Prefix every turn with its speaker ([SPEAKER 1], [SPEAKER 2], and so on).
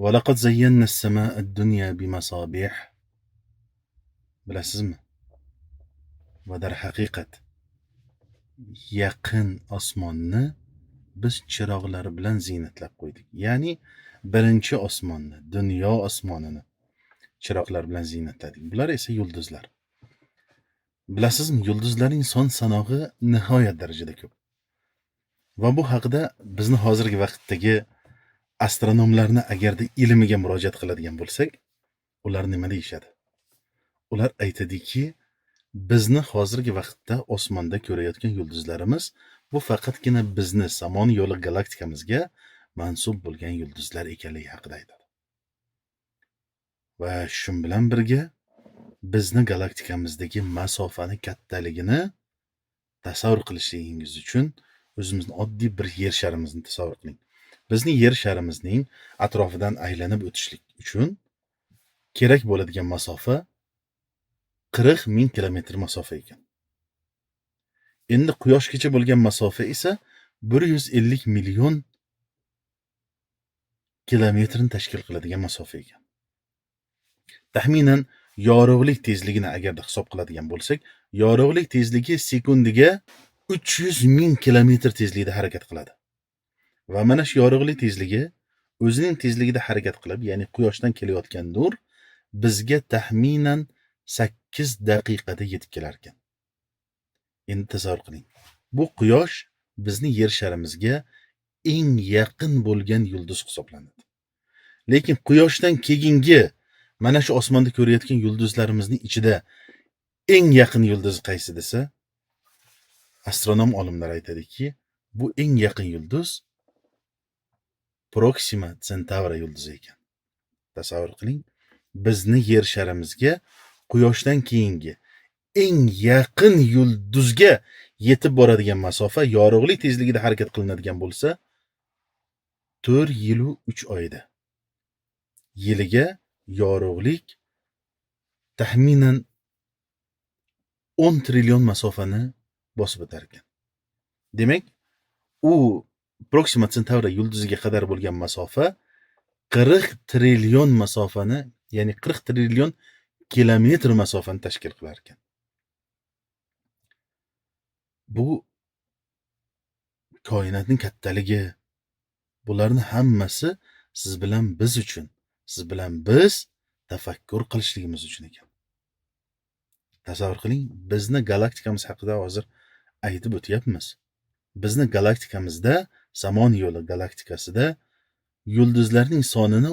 [SPEAKER 1] وَلَقَدْ زَيَّنَّا السَّمَاءَ الدُّنْيَا بِمَصَابِيحَ. Bilasizmi? Va darhaqiqat yaqin osmonni biz chiroqlar bilan ziynatlab qo'ydik. Ya'ni birinchi osmonni, dunyo osmonini chiroqlar bilan ziynatladik. Bular esa yulduzlar. Bilasizmi, yulduzlarning son sanog'i nihoyat darajada ko'p. Va bu haqida bizni hozirgi vaqtdagi astronomlarni agarda ilmiga murojaat qiladigan bo'lsak, ular nima deyishadi? Ular aytadiki, bizni hozirgi vaqtda osmonda ko'rayotgan yulduzlarimiz bu faqatgina bizni zamon yo'li galaktikamizga mansub bo'lgan yulduzlar ekanligi haqida aytadi. Va shu bilan birga bizni galaktikamizdagi masofani kattaligini tasavvur qilishligingiz uchun o'zimizni oddiy bir yer sharimizni tasavvur qiling. Bizni yer sharimizning atrofidan aylanib o'tishlik uchun kerak bo'ladigan masofa 40 ming kilometr masofa ekan. Endi quyoshgacha bo'lgan masofa esa 150 million kilometrni tashkil qiladigan masofa ekan. Taxminan yorug'lik tezligini agarda hisob qiladigan bo'lsak, yorug'lik tezligi sekundiga 300 ming kilometr tezlikda harakat qiladi. Va mana shu yorug'lik tezligi o'zining tezligida harakat qilib, ya'ni quyoshdan kelayotgan nur bizga taxminan 8 daqiqada yetib kelar ekan. Endi tasavvur qiling. Bu quyosh bizni yer sharimizga eng yaqin bo'lgan yulduz hisoblanadi. Lekin quyoshdan keyingi mana shu osmonda ko'rayotgan yulduzlarimizning ichida eng yaqin yulduz qaysi desa, astronom olimlar aytadiki, bu eng yaqin yulduz Proxima Centauri yulduzi ekan. Tasavvur qiling, bizni yer sharimizga quyoshdan keyingi eng yaqin yulduzga yetib boradigan masofa yorug'lik tezligida harakat qilinadigan bo'lsa 4 yil 3 oyda. Yiliga yorug'lik taxminan 10 trillion masofani bosib o'tar ekan. Demak, u Proxima Centauri yulduziga qadar bo'lgan masofa 40 trillion masofani, ya'ni 40 trillion kilometr masofani tashkil qilar ekan. Bu koinotning kattaligi, bularni hammasi siz bilan biz uchun, siz bilan biz tafakkur qilishligimiz uchun ekan. Tasavvur qiling, bizni galaktikamiz haqida hozir aytib o'tyapmiz. Bizni galaktikamizda, zamon yo'li galaktikasida yulduzlarning sonini